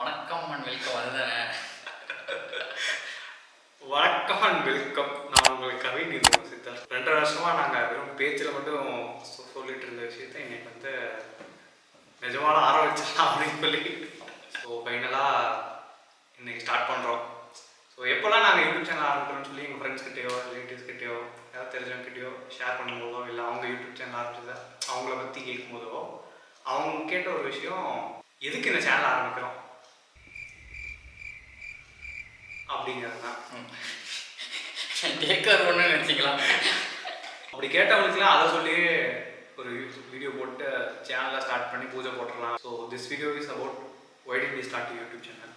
வணக்கம் and welcome. அதுதானே? வணக்கம் அண்ட் வெல்கம். நான் உங்களுக்கு கவின் சித்தார். 2 வருஷமாக நாங்கள் வெறும் பேச்சில் மட்டும் சொல்லிட்டு இருந்த விஷயத்த இன்னைக்கு நிஜமான ஆரம்பிச்சிடலாம் அப்படின்னு சொல்லி ஃபைனலாக இன்னைக்கு ஸ்டார்ட் பண்ணுறோம். எப்போல்லாம் நாங்கள் யூடியூப் சேனல் ஆரம்பிக்கிறோம்னு சொல்லி எங்கள் ஃப்ரெண்ட்ஸ்கிட்டயோ ரிலேட்டிவ்ஸ்கிட்டயோ யாராவது தெரிஞ்சவங்கிட்டயோ ஷேர் பண்ணும்போதோ இல்லை அவங்க யூடியூப் சேனல் ஆரம்பிச்சதை அவங்கள பற்றி கேட்கும்போதோ அவங்க கேட்ட ஒரு விஷயம், எதுக்கு இந்த சேனல் ஆரம்பிக்கிறோம் அப்படிங்கிறது தான். டேக்கர் ஒன்று நினச்சிக்கலாம். அப்படி கேட்டவங்களுக்குலாம் அதை சொல்லி ஒரு வீடியோ போட்டு சேனலை ஸ்டார்ட் பண்ணி பூஜை போட்டுடலாம். So this video is about why did we start a YouTube channel.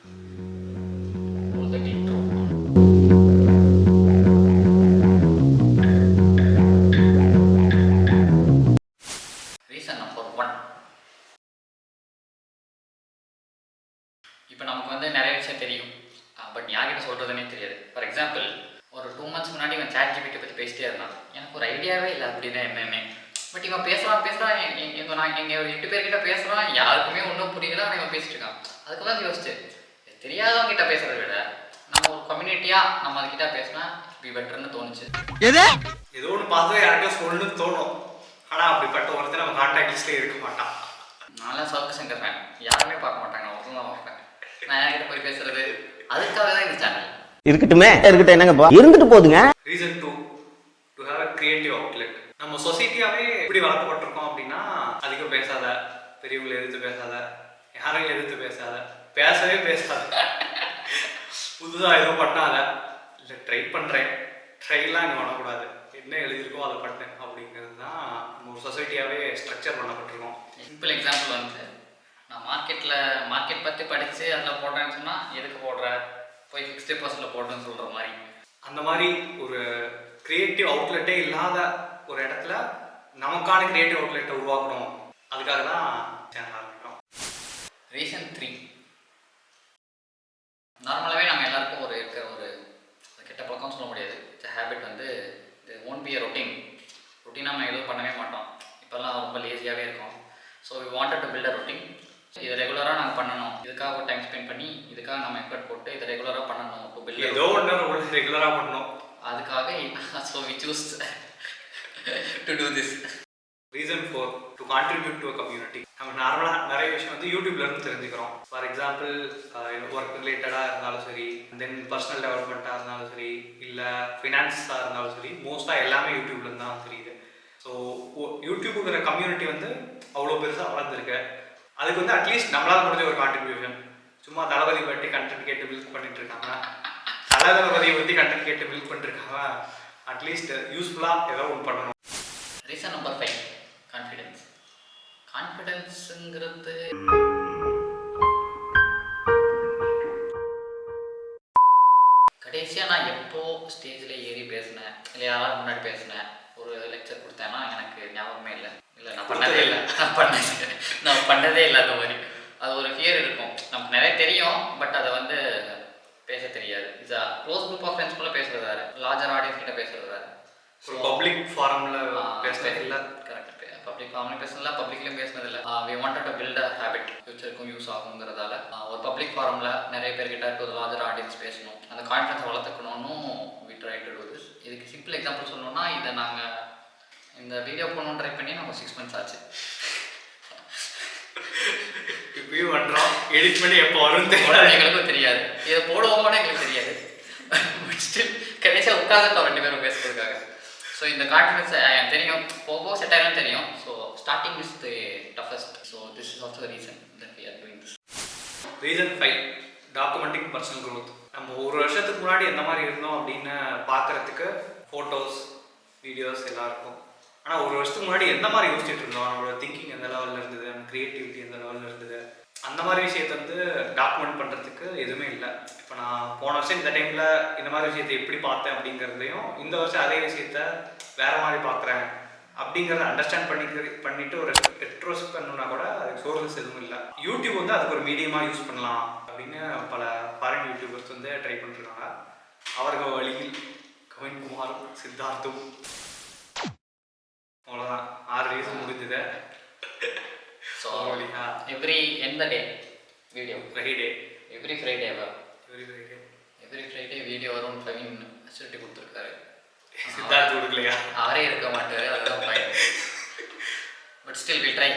Reason number 1, இப்போ நமக்கு நிறைய விஷயம் தெரியும், பட் யார்கிட்ட சொல்கிறதுனே தெரியாது. ஃபார் எக்ஸாம்பிள், ஒரு 2 months முன்னாடி இவன் சாட் ஜிபிடி பற்றி பேசிட்டே இருந்தான். எனக்கு ஒரு ஐடியாவே இல்லை அப்படின்னா என்னென்னு. பட் இவன் பேசுகிறான் நான் எங்கள் ஒரு 8 பேர்கிட்ட பேசுகிறான், யாருக்குமே ஒன்றும் புரியல. ஆனால் இவன் பேசிட்டு இருக்கான். அதுக்கெல்லாம் யோசிச்சு, தெரியாதவங்க கிட்ட பேசுகிறத விட நம்ம ஒரு கம்யூனிட்டியாக நம்ம அதுக்கிட்ட பேசினா இப்படி பெட்டர்னு தோணுச்சு. ஏதோ ஒன்று பார்த்து யார்கிட்ட சொல்லணும்னு தோணும். ஆனால் அப்படிப்பட்ட ஒருத்தர் நம்ம கான்டாக்ட் லிஸ்ட்லேயே இருக்க மாட்டான். நான்லாம் சவுக்கு சங்கர் ஃபேன், யாருமே பார்க்க மாட்டாங்க. நான் ஒருத்தர் தான் பார்ப்பேன். நான் யார்கிட்ட போய் பேசுறது? அதுக்காக தான் இந்த சேனல். இருக்கட்டும் என்னங்கப்பா, இருந்துட்டு போதுங்க. Reason 2, to have a creative outlet. நம்ம சொசைட்டியாவே இப்படி வளர்க்கப்பட்டிருக்கோம் அப்படின்னா, அதிகம் பேசாத, பெரியவங்களை எதிர்த்து பேசாத, யாரையும் எதிர்த்து பேசாத, பேசவே பேசாத, புதுசாக எதுவும் பண்ணாத, இல்லை ட்ரை பண்ணுறேன், ட்ரைலாம் இங்கே பண்ணக்கூடாது, என்ன எழுதியிருக்கோ அதை பண்ணேன் அப்படிங்கிறது தான் நம்ம ஒரு சொசைட்டியாகவே ஸ்ட்ரக்சர் பண்ணப்பட்டிருக்கோம். சிம்பிள் எக்ஸாம்பிள் நான் மார்க்கெட் பற்றி படித்து அதில் போடுறேன்னு சொன்னால், எதுக்கு போடுற, போய் ஃபிக்ஸ்ட் டெபாசிட்டில் போடுறேன்னு சொல்கிற மாதிரி. அந்த மாதிரி ஒரு கிரியேட்டிவ் அவுட்லெட்டே இல்லாத ஒரு இடத்துல நமக்கான கிரியேட்டிவ் அவுட்லெட்டை உருவாக்கணும். அதுக்காக தான் சேனல் ஆரம்பிக்கிறோம். ரீசன் 3, நார்மலாகவே நம்ம எல்லாருக்கும் இருக்கிற ஒரு கெட்ட பழக்கம் சொல்ல முடியாது. ஹேபிட் இது ஓன்ட் பி ரொட்டீனாக நம்ம எதுவும் பண்ணவே மாட்டோம். இப்போல்லாம் ரொம்ப லேசியாகவே இருக்கும். So we wanted to build a routine. இதை ரெகுலராக நாங்கள் பண்ணணும், இதுக்காக ஒரு டைம் ஸ்பெண்ட் பண்ணி இதுக்காக நம்ம எஃபர்ட் போட்டு இதை ரெகுலராக பண்ணணும். ஏதோ ஒன்று ரெகுலராக பண்ணணும். அதுக்காக so we chose to do this. Reason 4, to contribute to a community. நம்ம நார்மலாக நிறைய விஷயம் யூடியூப்லேருந்து தெரிஞ்சுக்கிறோம். ஃபார் எக்ஸாம்பிள், ஒர்க் ரிலேட்டடாக இருந்தாலும் சரி, தென் பர்சனல் டெவலப்மெண்ட்டாக இருந்தாலும் சரி, இல்லை ஃபினான்ஸாக இருந்தாலும் சரி, மோஸ்ட்டாக எல்லாமே யூடியூப்லேருந்து தான் தெரியுது. ஸோ யூடியூப்புங்கிற கம்யூனிட்டி அவ்வளோ பெருசாக வளர்ந்துருக்கு. அதுக்கு அட்லீஸ்ட் நம்மளால் முடிஞ்ச ஒரு கான்ட்ரிபியூஷன். சும்மா தளபதி பற்றி கண்டென்ட் கேட்டு பில்ட் பண்ணிட்டு இருக்காங்க, தளபதியை பற்றி கண்டென்ட் கேட்டு பில்ட் பண்ணிருக்காங்க. அட்லீஸ்ட் யூஸ்ஃபுல்லாக ஏதோ ஒன்று பண்ணணும். ரீசன் நம்பர் 5, கான்ஃபிடென்ஸுங்கிறது கடைசியாக நான் எப்போ ஸ்டேஜில் ஏறி பேசினேன், இல்லை யாராவது முன்னாடி பேசினேன், ஒரு லெக்சர் கொடுத்தேன்னா எனக்கு ஞாபகமே இல்லை. நான் பண்ணதே இல்லை அந்த மாதிரி. அது ஒரு ஃபியர் இருக்கும். நமக்கு நிறைய தெரியும், பட் அதை பேச தெரியாது. இது க்ளோஸ் குரூப் ஆஃப் ஃப்ரெண்ட்ஸ் கூட பேசுறது வேறு, லார்ஜர் ஆடியன்ஸ் கிட்ட பேசுறது வேறு. ஸோ பப்ளிக் ஃபாரமில் பேசுறது இல்லை. கரெக்ட், பப்ளிக் ஃபார்ம்லையும் பேசல, பப்ளிக்லையும் பேசினதில்லை. We wanted to build a habit, ஃபியூச்சருக்கும் யூஸ் ஆகுங்கிறதால ஒரு பப்ளிக் ஃபாரமில் நிறைய பேர்கிட்ட ஒரு லார்ஜர் ஆடியன்ஸ் பேசணும், அந்த கான்ஃபிடன்ஸை வளர்த்துக்கணும்னு we try to do this. இதுக்கு சிம்பிள் எக்ஸாம்பிள் சொல்லணும்னா, இதை நாங்கள் இந்த வீடியோ போகணுன்னு ட்ரை பண்ணி நமக்கு 6 months ஆச்சு. இப்பயும் பண்ணுறோம், எடிட் பண்ணி எப்போ வரும் எங்களுக்கும் தெரியாது, இதை போடுவோம்னு எங்களுக்கு தெரியாது. பட் ஸ்டில் கடைசியாக உட்காந்துட்டோம் 2 பேரும் பேசுறதுக்காக. ஸோ இந்த கான்ஃபிடன்ஸ் தெரியும், போக செட் ஆகிடும் தெரியும். So starting is the toughest. So this is also the reason that we are doing this. Reason 5, documenting personal growth. நம்ம ஒரு வருஷத்துக்கு முன்னாடி எந்த மாதிரி இருந்தோம் அப்படின்னு பார்க்குறதுக்கு ஃபோட்டோஸ், வீடியோஸ் எல்லாம் இருக்கும். ஆனால் ஒரு வருஷத்துக்கு முன்னாடி எந்த மாதிரி யோசிச்சுட்டு இருந்தோம், நம்மளோட திங்கிங் எந்த லெவலில் இருந்தது, நம்ம க்ரியேட்டிவிட்டி எந்த லெவலில் இருந்தது, அந்த மாதிரி விஷயத்தை டாக்குமெண்ட் பண்ணுறதுக்கு எதுவுமே இல்லை. இப்போ நான் போன வருஷம் இந்த டைமில் இந்த மாதிரி விஷயத்தை எப்படி பார்த்தேன் அப்படிங்கிறதையும், இந்த வருஷம் அதே விஷயத்த வேறு மாதிரி பார்க்குறேன் அப்படிங்கிறத அண்டர்ஸ்டாண்ட் பண்ணிட்டு ஒரு ரெட்ரோஸ்பெக்ட் பண்ணணும்னா கூட அதுக்கு சோர்ஸஸ் எதுவும் இல்லை. யூடியூப் அதுக்கு ஒரு மீடியமாக யூஸ் பண்ணலாம் அப்படின்னு பல ஃபாரின் யூடியூபர்ஸ் ட்ரை பண்ணிருக்காங்க. அவர்கள் வழியில் கவின்குமார், சித்தார்த்தும். அவ்வளோதான், 6 ரீசன் முடிஞ்சது. So every end the day video Friday every ஃப்ரைடேவா? Every Friday every Friday video வரும் பிரவீன் அசிலிட்டி கொடுத்துருக்காரு. சித்தார்த்து கொடுக்கலையா? அவரே இருக்க மாட்டார், அதுதான் point. But still will try.